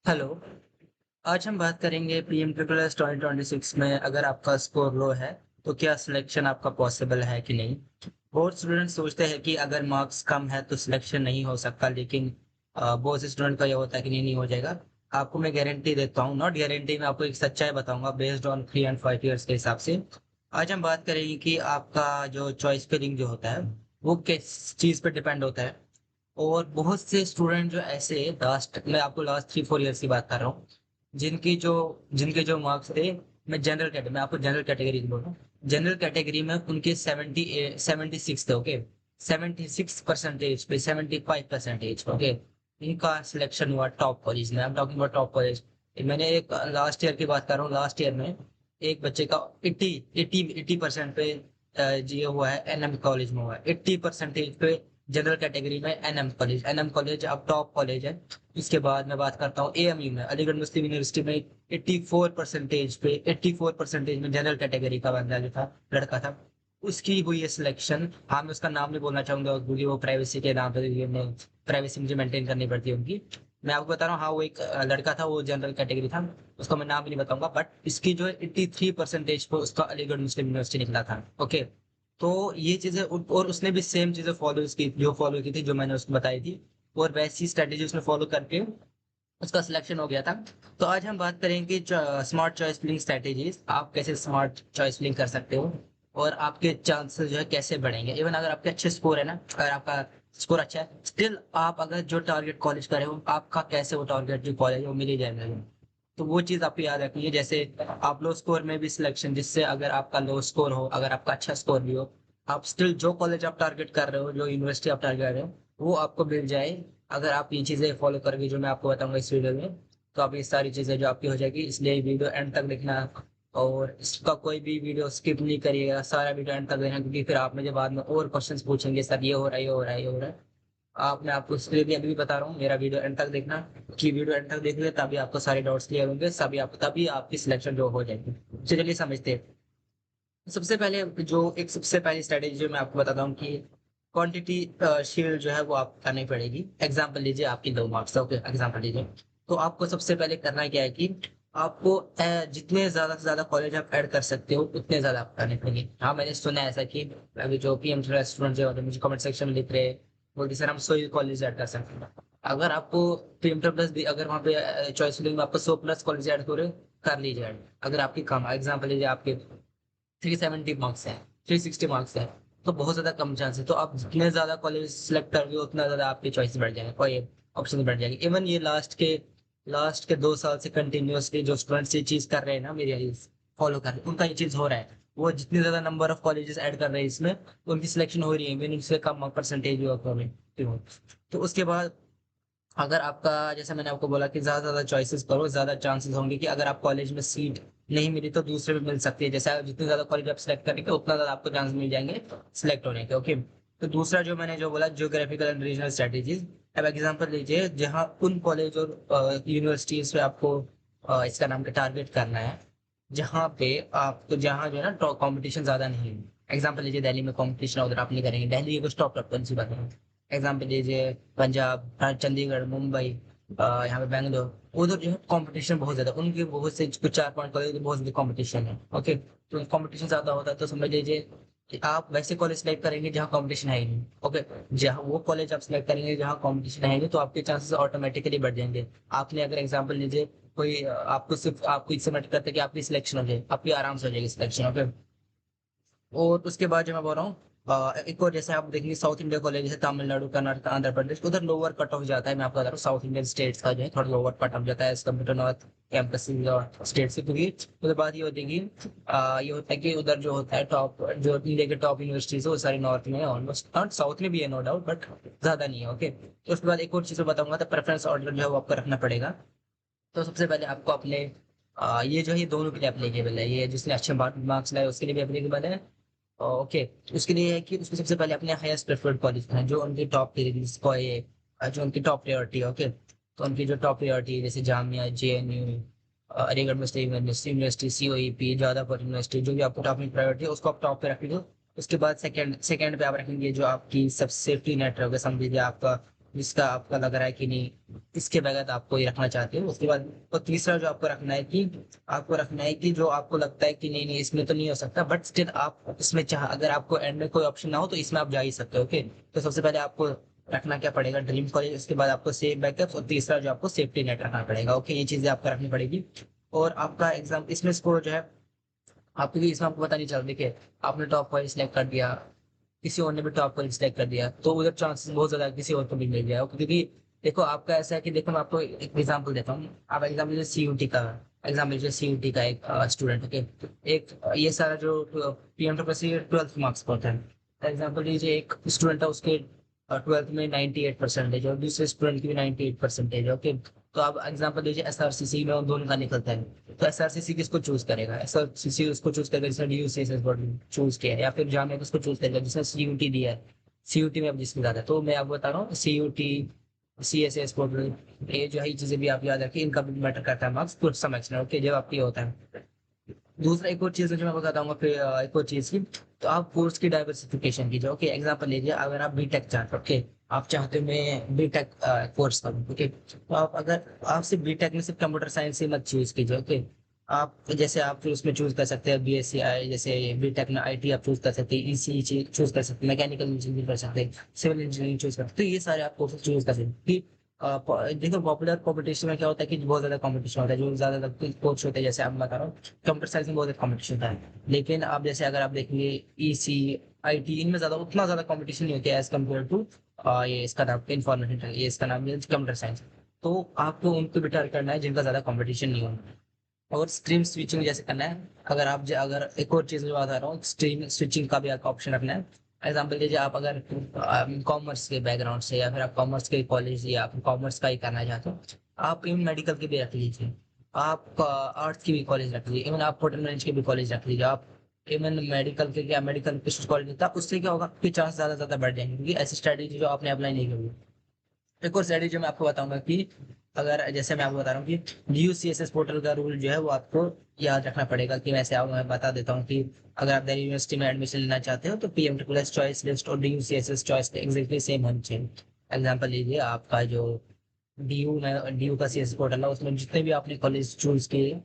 Hello. आज हम बात करेंगे पीएम ट्रिपल एस 2026 में अगर आपका स्कोर लो है तो क्या सिलेक्शन आपका पॉसिबल है कि नहीं। बहुत स्टूडेंट सोचते हैं कि अगर मार्क्स कम है तो सिलेक्शन नहीं हो सकता, लेकिन बहुत से स्टूडेंट का ये होता है कि नहीं नहीं हो जाएगा। आपको मैं गारंटी देता हूँ, नॉट गारंटी, मैं आपको एक सच्चाई बताऊंगा बेस्ड ऑन 3 एंड 5 ईयर्स के हिसाब से। आज हम बात करेंगे कि आपका जो चॉइस फिलिंग जो होता है वो किस चीज़ पे डिपेंड होता है। और बहुत से स्टूडेंट जो ऐसे लास्ट, मैं आपको लास्ट 3 4 ईयर्स की बात कर रहा हूँ, जिनकी जो जिनके जो मार्क्स थे, मैं आपको जनरल कैटेगरी बोल रहा हूँ। जनरल कैटेगरी में उनके 76 थे। ओके, 76% पे, 75% ओके। इनका सिलेक्शन हुआ टॉप कॉलेज में। I am talking about top college. मैंने एक लास्ट ईयर की बात कर रहा हूँ। लास्ट ईयर में एक बच्चे का 80% पे ये हुआ है, एनएम कॉलेज में हुआ है 80% पे। जनरल कैटेगरी में एनएम कॉलेज अब टॉप कॉलेज है। इसके बाद मैं बात करता हूँ एएमयू में, अलीगढ़ मुस्लिम यूनिवर्सिटी में 84% में जनरल कैटेगरी का बंदा जो था, लड़का था, उसकी हुई है सिलेक्शन। हाँ, मैं उसका नाम नहीं बोलना चाहूंगा क्योंकि वो प्राइवेसी के नाम पे प्राइवेसी मुझे मेंटेन करनी पड़ती है उनकी। मैं आपको बता रहा हूँ, हाँ वो एक लड़का था, वो जनरल कैटेगरी था। उसका मैं नाम भी नहीं बताऊंगा, बट इसकी जो 83% पे उसका अलीगढ़ मुस्लिम यूनिवर्सिटी निकला था। ओके, तो ये चीजें और उसने भी सेम चीजें फॉलो की थी जो मैंने उसको बताई थी। और वैसी स्ट्रेटेजी उसने फॉलो करके उसका सिलेक्शन हो गया था। तो आज हम बात करेंगे स्मार्ट चॉइस फिलिंग स्ट्रेटेजीज, आप कैसे स्मार्ट चॉइस फिलिंग कर सकते हो और आपके चांसेस जो है कैसे बढ़ेंगे। इवन अगर आपके अच्छे स्कोर है ना, अगर आपका स्कोर अच्छा है, स्टिल आप अगर जो टारगेट कॉलेज का रहे हो, आपका कैसे वो टारगेट जो कॉलेज है वो मिल ही जाएगा। तो वो चीज आपको याद रखनी है। जैसे आप लो स्कोर में भी सिलेक्शन, जिससे अगर आपका लो स्कोर हो, अगर आपका अच्छा स्कोर भी हो, आप स्टिल जो कॉलेज आप टारगेट कर रहे हो, जो यूनिवर्सिटी आप टारगेट कर रहे हो, वो आपको मिल जाए। अगर आप ये चीजें फॉलो करोगे जो मैं आपको बताऊंगा इस वीडियो में, तो आप ये सारी चीजें जो आपकी हो जाएगी। इसलिए वीडियो एंड तक देखना, और इसका कोई भी वीडियो स्किप नहीं करिएगा, सारा वीडियो एंड तक देखना, क्योंकि फिर आप मुझे बाद में और क्वेश्चंस पूछेंगे, सर ये हो रहा है, ये हो रहा है, ये हो रहा है। मैं आपको इसलिए भी अभी भी बता रहा हूँ, मेरा वीडियो एंड तक देखना, कि वीडियो एंड तक देखोगे तभी आपको सारे डाउट्स क्लियर होंगे, तभी आपकी सिलेक्शन जो हो जाएगी। चलिए समझते हैं। सबसे पहली स्ट्रेटेजी जो मैं आपको बताता हूँ कि क्वांटिटी शील्ड जो है वो आपको करनी पड़ेगी। एग्जांपल लीजिए, आपकी 2 मार्क्स है, ओके, एग्जांपल लीजिए। तो आपको सबसे पहले करना क्या है कि आपको जितने ज्यादा से ज्यादा कॉलेज आप ऐड कर सकते हो उतने ज्यादा आप करने पड़ेंगे। हाँ, मैंने सुना है ऐसा कि अभी जो पीएम स्टूडेंट जो होते हैं, मुझे कमेंट सेक्शन में लिख रहे हैं, बोलते सर हम 100 कॉलेज ऐड कर सकते हैं। अगर आपको पीएम प्लस भी, अगर वहाँ पे चॉइस में आपको 100+ कॉलेज ऐड करो, कर लीजिए ऐड। अगर आपकी कम, एग्जाम्पल लीजिए आपके 370 मार्क्स है, 360 मार्क्स है, तो बहुत ज्यादा कम चांस है। तो आप जितने ज्यादा कॉलेज सिलेक्ट करोगे उतना ज्यादा आपकी चॉइस बढ़ जाएगा और ये ऑप्शन बढ़ जाएगी। इवन ये लास्ट के 2 साल से कंटिन्यूअसली जो स्टूडेंट्स ये चीज कर रहे हैं ना, मेरी फॉलो कर रहे हैं, उनका ये चीज हो रहा है। वो जितने ज्यादा नंबर ऑफ कॉलेजेस ऐड कर रहे हैं इसमें, उनकी सिलेक्शन हो रही है, इवन उससे कम परसेंटेज हो। तो उसके बाद अगर आपका, जैसे मैंने आपको बोला कि ज्यादा से ज्यादा चॉइसेस करो, ज्यादा चांसेस होंगे कि अगर आप कॉलेज में सीट नहीं मिली तो दूसरे में मिल सकती है। जैसे आप जितने ज्यादा कॉलेज आप सिलेक्ट करेंगे उतना ज्यादा आपको चांस मिल जाएंगे सिलेक्ट होने के। ओके, तो दूसरा जो मैंने जो बोला, जियोग्राफिकल एंड रीजनल स्ट्रेटेजीज। अब एग्जांपल लीजिए, जहाँ उन कॉलेज और यूनिवर्सिटीज पे आपको इसका नाम का टारगेट करना है, जहाँ पे आपको, जहाँ जो है ना कंपटीशन ज्यादा नहीं है। एग्जांपल लीजिए, दिल्ली में कंपटीशन है, उधर आप नहीं करेंगे। दिल्ली एक टॉप टॉप कौन सी बात है। एग्जाम्पल लीजिए पंजाब, चंडीगढ़, मुंबई, यहाँ पे बैंगलोर, उधर जो है कंपटीशन बहुत ज्यादा, उनके बहुत से कुछ 4 5 कॉलेज बहुत ज्यादा कंपटीशन है। ओके, तो कंपटीशन ज्यादा होता है, तो समझ लीजिए कि आप वैसे कॉलेज सिलेक्ट करेंगे जहाँ कंपटीशन है ही नहीं। ओके, जहाँ वो कॉलेज आप सिलेक्ट करेंगे जहाँ कंपटीशन है ही नहीं, तो आपके चांसेस ऑटोमेटिकली बढ़ जाएंगे। आपने अगर एग्जाम्पल लीजिए, कोई आपको इससे मैटर करता है कि आपकी सिलेक्शन हो जाए, आपकी आराम से हो जाएगी सिलेक्शन। ओके, और उसके बाद जो मैं बोल रहा हूँ, एक और जैसे आप देखेंगे साउथ इंडिया कॉलेज, जैसे तमिलनाडु, कर्नाटक, आंध्र प्रदेश, उधर लोअर कट ऑफ जाता है। मैं आपको बता रहा हूँ, साउथ इंडियन स्टेट्स का जो है थोड़ा लोअर कट ऑफ जाता है as compare to north campus और स्टेट से, क्योंकि उधर बात ये होती है कि ये होता है कि उधर जो होता है टॉप, जो इंडिया के टॉप यूनिवर्सिटीज है वो सारी नॉर्थ में है ऑलमोस्ट, और साउथ में भी है नो डाउट, बट ज्यादा नहीं है। ओके, तो उसके बाद एक और चीज मैं बताऊंगा, तो प्रेफरेंस ऑर्डर जो है वो आपको रखना पड़ेगा। तो सबसे पहले आपको अपने ये जो है ये दोनों के लिए एप्लीकेबल है, ये जिसने अच्छे मार्क्स लाए उसके लिए भी एप्लीकेबल है। ओके, उसके लिए है कि उसको सबसे पहले अपने हाईएस्ट प्रेफर्ड कॉलेज है, जो उनकी टॉप जिसको ये जो उनकी टॉप प्रायोरिटी है। ओके, तो उनकी जो टॉप प्रायोरिटी है, जैसे जामिया, जेएनयू, अलीगढ़ मुस्लिम यूनिवर्सिटी, सीओईपी, जादवपुर यूनिवर्सिटी, जो भी आपको टॉप प्रायोरिटी है उसको आप टॉप पे रखेंगे। उसके बाद सेकंड सेकंड पे आप रखेंगे जो आपकी सब सेफ्टी नेट होगा, समझ लीजिए आपका जिसका आपका लग रहा है कि नहीं इसके बगैर आपको ये रखना चाहते हो। उसके बाद और तीसरा जो आपको रखना है कि आपको रखना है कि जो आपको लगता है कि नहीं नहीं इसमें तो नहीं हो सकता, बट स्टिल आप इसमें चाह अगर आपको एंड में कोई ऑप्शन ना हो तो इसमें आप जा ही सकते हो। ओके, तो सबसे पहले आपको रखना क्या पड़ेगा, ड्रीम कॉलेज, उसके बाद आपको सेफ बैकअप, और तीसरा जो आपको सेफ्टी नेट रखना पड़ेगा। ओके, ये चीजें आपको रखनी पड़ेगी। और आपका एग्जाम इसमें स्कोर जो है आपको भी इसमें आपको पता नहीं चल, देखिए आपने टॉप कॉलेज सिलेक्ट कर दिया, किसी और ने भी टॉप कॉलेज सिलेक्ट कर दिया, तो उधर चांसेस बहुत ज्यादा है किसी और को भी मिल जाए। क्योंकि देखो आपका ऐसा है कि देखो मैं आपको एक एग्जांपल देता हूँ। आप एग्जाम लीजिए सीयूटी का, एग्जाम लीजिए सीयूटी का एक स्टूडेंट। ओके, एक ये सारा जो PM two plus 12th marks होता है। एग्जाम्पल लीजिए एक स्टूडेंट है, उसके 12th में 98% और दूसरे स्टूडेंट की भी 98%। ओके, तो आप एग्जाम्पल लीजिए एसआरसीसी में उन दोनों का निकलता है, तो एसआरसीसी किसको चूज करेगा, एसआरसीसी उसको चूज करेगा जिसने डीयूसीएसएस बोर्ड चूज किया है, या फिर जामिया किसको चूज करेगा जिसने सीयूटी दिया है, सीयूटी में अब जिसमें ज्यादा है। तो मैं आपको बता रहा हूँ सीयूटी, सीएसएस बोर्ड, ये जो है ये चीजें भी आप याद रखिए, इनका भी मैटर करता है मार्क्स कुछ सम एक्सटेंट। ओके, जब आपकी होता है। दूसरा एक और चीज जो मैं बताता हूँ फिर एक और चीज की, तो आप कोर्स की डाइवर्सिफिकेशन कीजिए। ओके, एग्जांपल लीजिए अगर आप बीटेक चाहते हो, ओके आप चाहते हो मैं बीटेक कोर्स करूँ, ओके तो आप अगर आप सिर्फ बीटेक में सिर्फ कंप्यूटर साइंस से मत चूज कीजिए। ओके, आप जैसे आप फिर उसमें चूज कर सकते हैं बीएससी आई, जैसे बीटेक में आईटी आप चूज कर सकते हैं, ईसी चूज कर सकते हैं, मैकेनिकल इंजीनियरिंग कर सकते हैं, सिविल इंजीनियरिंग चूज कर सकते हैं। तो ये सारे आप कोर्सेज चूज कर सकते हैं। देखो पॉपुलर कॉम्पिटिशन में क्या होता है कि बहुत ज्यादा कॉम्पिटिशन होता है, जो ज्यादा कोच होते हैं, जैसे आप बता रहा हूँ कंप्यूटर साइंस में बहुत ज्यादा कॉम्पिटिशन होता है। लेकिन आप जैसे अगर आप देखेंगे ईसी आईटी, इनमें ज्यादा उतना ज्यादा कॉम्पिटिशन नहीं होती है एज कम्पेयर टू ये इसका नाम इन्फॉर्मेशन, ये इसका नाम है कंप्यूटर साइंस। तो आपको उनको बेटर करना है जिनका ज्यादा कॉम्पिटिशन नहीं हो, और स्ट्रीम स्विचिंग जैसे करना है। अगर आप अगर एक और चीज जो बता रहा हूँ, स्ट्रीम स्विचिंग का भी आपका ऑप्शन रखना है। एग्जाम्पल लीजिए आप अगर कॉमर्स के बैकग्राउंड से, या फिर आप कॉमर्स के कॉलेज या फिर कॉमर्स का ही करना चाहते हो, आप इवन मेडिकल के भी रख लीजिए, आप आर्ट्स की भी कॉलेज रख लीजिए, इवन आप होटल मैनेज के भी कॉलेज रख लीजिए। आप इवन मेडिकल के, क्या मेडिकल के कॉलेज था, उससे क्या होगा कि चांस ज्यादा ज्यादा बढ़ जाएंगे, क्योंकि ऐसी स्ट्रेटेजी जो आपने अप्लाई नहीं करी। एक और स्ट्रेटेजी मैं आपको बताऊंगा कि अगर जैसे मैं आपको बता रहा हूँ कि यूसीएसएस पोर्टल का रूल जो है वो आपको याद रखना पड़ेगा। कि वैसे आप मैं बता देता हूँ कि अगर आप दिल्ली यूनिवर्सिटी में एडमिशन लेना चाहते हो तो पीएम ट्रिपल चॉइस लिस्ट और डीयूसीएसएस चॉइस एग्जैक्टली सेम होनी चाहिए। एग्जाम्पल लीजिए आपका जो डीयू में, डीयू का सीएस पोर्टल है, उसमें जितने भी आपने कॉलेज चूज किए,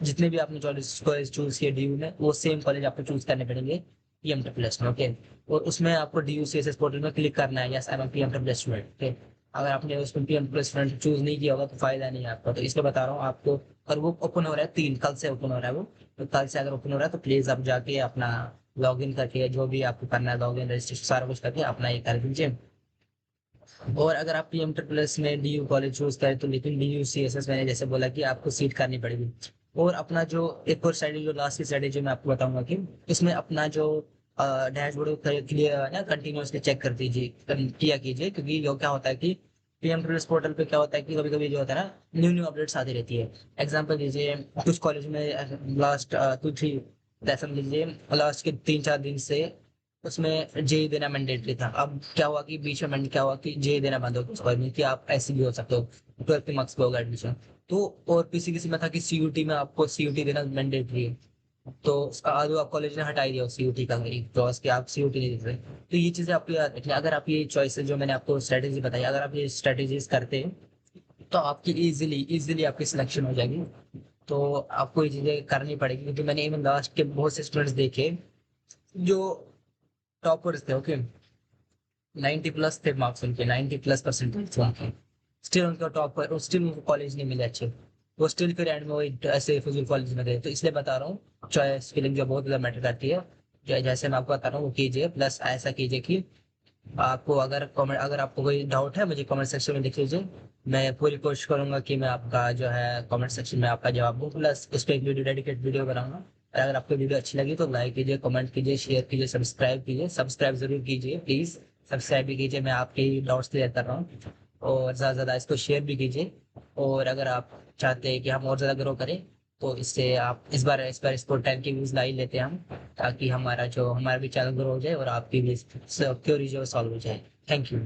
जितने भी आपने कॉलेज चूज किए डीयू में, वो सेम कॉलेज आपको चूज करने पड़ेंगे पीएम ट्रिपल में। ओके, और उसमें आपको डीयूसीएसएस पोर्टल में क्लिक करना है, yes I am PM triple student. Okay, अगर आपने उसमें पीएम प्लस फ्रंट चूज नहीं किया होगा तो फायदा नहीं है आपका। तो इसलिए बता रहा हूँ आपको। और वो ओपन हो रहा है 3 कल से ओपन हो रहा है वो, तो कल से अगर ओपन हो रहा है तो प्लीज आप जाके अपना लॉग इन करके जो भी आपको करना है, लॉग इन रजिस्ट्रेशन सारा कुछ करके अपना ये कर दीजिए। और अगर आप पीएम ट्रिपल एस में डीयू कॉलेज चूज करें तो लेकिन डीयू सी एस एस मैंने जैसे बोला कि आपको सीट करनी पड़ेगी। और अपना जो एक और स्ट्रेटेजी, जो लास्ट की स्ट्रेटेजी मैं आपको बताऊंगा कि इसमें अपना जो डैशबोर्ड क्लियर है ना, कंटिन्यूसली चेक कर दीजिए, किया कीजिए। क्योंकि यो क्या होता है कि पीएम ट्रिपल पोर्टल पे क्या होता है कि कभी कभी जो होता है ना न्यू न्यू अपडेट्स आती रहती है। एग्जाम्पल दीजिए कुछ कॉलेज में लास्ट 2-3 लेसन लीजिए, लास्ट के 3-4 दिन से उसमें जे देना मैंडेटरी था। अब क्या हुआ कि बीच में क्या हुआ कि जे देना बंद हो गया उस कॉलेज में, कि आप ऐसे भी हो सकते हो 12th के मार्क्स पे होगा एडमिशन। तो और किसी किसी में था कि सीयूटी में आपको सीयूटी देना मैंडेटरी है, तो आज आप कॉलेज ने हटा ही दिया सीयूटी का एक क्लॉज कि आप सीयूटी नहीं दे रहे। तो ये चीजें आपको याद रखनी है। अगर आप ये चॉइसेस जो मैंने आपको स्ट्रेटेजी बताई, अगर आप ये स्ट्रेटेजीज करते हैं तो आपकी इजीली इजीली आपकी सिलेक्शन हो जाएगी। तो आपको ये चीजें करनी पड़ेगी, क्योंकि मैंने इवन लास्ट के बहुत से स्टूडेंट्स देखे जो टॉपर्स थे। ओके, 90+ थे मार्क्स उनके, 90+% थे उनके, स्टिल उनका टॉपर, स्टिल उनको कॉलेज नहीं मिले अच्छे, वो स्टिल फिर एंड में वही ऐसे फिजिकल कॉलेज में गए। तो इसलिए बता रहा हूँ चॉइस फीलिंग जो बहुत ज्यादा मैटर करती है, जैसे मैं आपको बता रहा हूँ वो कीजिए। प्लस ऐसा कीजिए कि आपको अगर कमेंट, अगर आपको कोई डाउट है मुझे कमेंट सेक्शन में लिख लीजिए। मैं पूरी कोशिश करूंगा कि मैं आपका जो है कमेंट सेक्शन में आपका जवाब दूँ, प्लस उस पर एक वीडियो डेडिकेट वीडियो बनाऊंगा। और अगर आपको वीडियो अच्छी लगी तो लाइक कीजिए, कमेंट कीजिए, शेयर कीजिए, सब्सक्राइब कीजिए। सब्सक्राइब जरूर कीजिए प्लीज, सब्सक्राइब भी कीजिए, मैं आपकी डाउट्स क्लियर कर रहा हूँ। और ज़्यादा से ज़्यादा इसको शेयर भी कीजिए। और अगर आप चाहते हैं कि हम और ज़्यादा ग्रो करें तो इससे आप इस बार इसको 10 की व्यूज ला ही लेते हैं हम, ताकि हमारा भी चैनल ग्रो हो जाए और आपकी भी क्योरी जो सॉल्व हो जाए। Thank you.